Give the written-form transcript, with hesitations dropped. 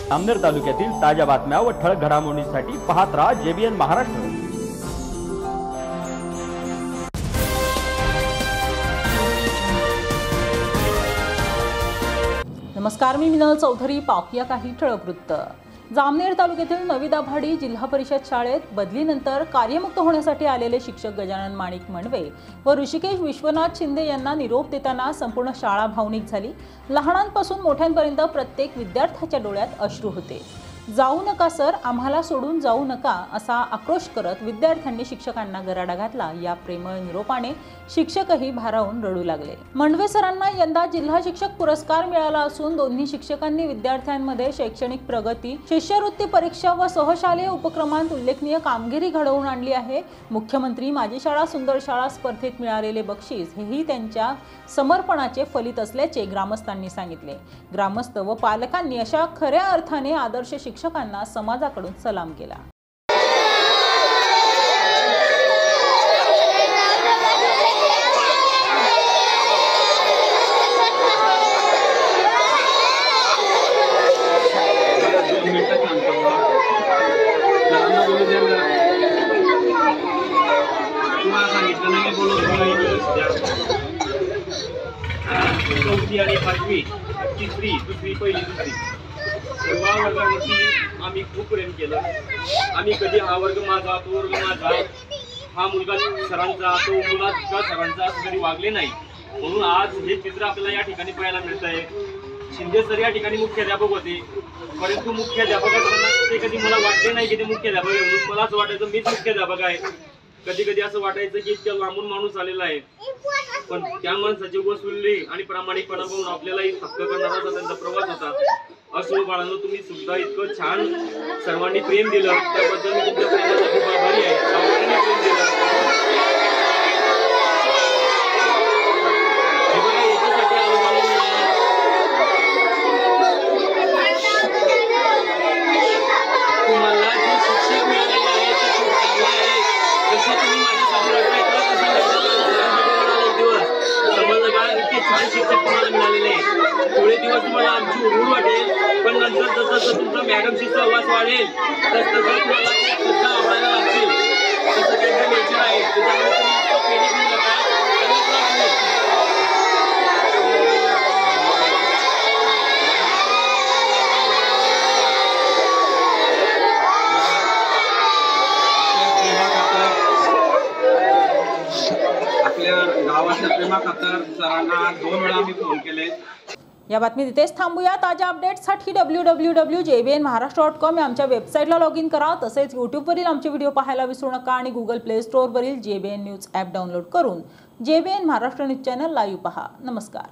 जामनेर तालुक्यातील ताज्या बातम्या व ठळक घडामोडींसाठी पाहत रहा JBN महाराष्ट्र। नमस्कार, मी मिनल चौधरी। पाहूया काही ठळक वृत्त। जामनेर तालुक्यातील नवी दाभाडी जिल्हा परिषद शाळेत बदलीनंतर कार्यमुक्त होण्यासाठी आलेले शिक्षक गजानन माणिक मंडवे व ऋषिकेश विश्वनाथ शिंदे यांना निरोप देताना संपूर्ण शाळा भावनिक झाली। लहानांपासून मोठ्यांपर्यंत प्रत्येक विद्यार्थ्याच्या डोळ्यात अश्रू होते। जाऊ नका सर, आम्हाला सोडून जाऊ नका असा आक्रोश करत विद्यार्थ्यांनी शिक्षकांना गराडा घातला। या प्रेमळ निरोपाने शिक्षकही भारावून रडू लागले। मंडवे सरांना यंदा जिल्हा शिक्षक पुरस्कार मिळाला असून दोन्ही शिक्षकांनी विद्यार्थ्यांमध्ये शैक्षणिक प्रगती, शिष्यवृत्ती परीक्षा व सहशालेय उपक्रमांत उल्लेखनीय कामगिरी घडवून आणली आहे। मुख्यमंत्री माझी शाळा सुंदर शाळा स्पर्धेत मिळालेले बक्षीस हेही त्यांच्या समर्पणाचे फलित असल्याचे ग्रामस्थांनी सांगितले। ग्रामस्थ व पालकांनी अशा खऱ्या अर्थाने आदर्श शिक्षकांना समाजाकडून सलाम केला। चौथी आणि पाचवी, तिसरी, दुसरी, पहिली, दुसरी सर्व वर्गावरती आम्ही खूप प्रेम केलं। आम्ही कधी हा वर्ग माझा, तो वर्ग माझा, हा मुलगा सरांचा, तो मुलगा सरांचा असं कधी वागले नाही। म्हणून आज हे चित्र आपल्याला या ठिकाणी पाहायला मिळत आहे। शिंदे सर या ठिकाणी मुख्याध्यापक होते, परंतु मुख्याध्यापक असताना ते कधी मला वाटले नाही की ते मुख्याध्यापक आहे म्हणून। मला असं वाटायचं मीच मुख्याध्यापक आहे। कधी कधी असं वाटायचं की इतक्या लांबून माणूस आलेला आहे, पण त्या माणसाची वसुली आणि प्रामाणिकपणा पाहून आपल्यालाही थक्क करणारा असा त्यांचा प्रवास होता। असो बाळांनो, तुम्ही सुद्धा इतकं छान सर्वांनी प्रेम दिलं, त्याबद्दल मी तुमच्या प्रेमाचा खूप आभारी आहे। सर्वांनी प्रेम दिलं याच्यासाठी तुम्हाला जे शिक्षक मिळालेले आहे ते खूप चांगले आहे। जसं तुम्ही माझ्यासाठी रडताय एक दिवस समजलं का, इतके छान शिक्षक तुम्हाला मिळालेले आहे। थोडे दिवस तुम्हाला आमची ओढ वाटेल, पण नंतर जसं तुमचा मॅडमशी सहवास वाढेल तसं तुम्हाला ते सुद्धा आवडायला लागतील। तसं त्यांचं नेचर आहे, त्याच्यामुळे तुम्ही इतकं पेनी घेऊ नका, त्यांना त्रास होईल। आपल्या गावाच्या प्रेमाखातर सरांना 2 वेळा मी फोन केले। या बातमीत इथेच थांबूया। ताज्या अपडेट्ससाठी www.jbnmaharashtra.com या आमच्या वेबसाईटला लॉग इन करा। तसेच यूट्यूबवरील आमचे व्हिडिओ पाहायला विसरू नका आणि गुगल प्ले स्टोअरवरील JBN न्यूज ॲप डाउनलोड करून JBN Maharashtra news channel live पहा। नमस्कार।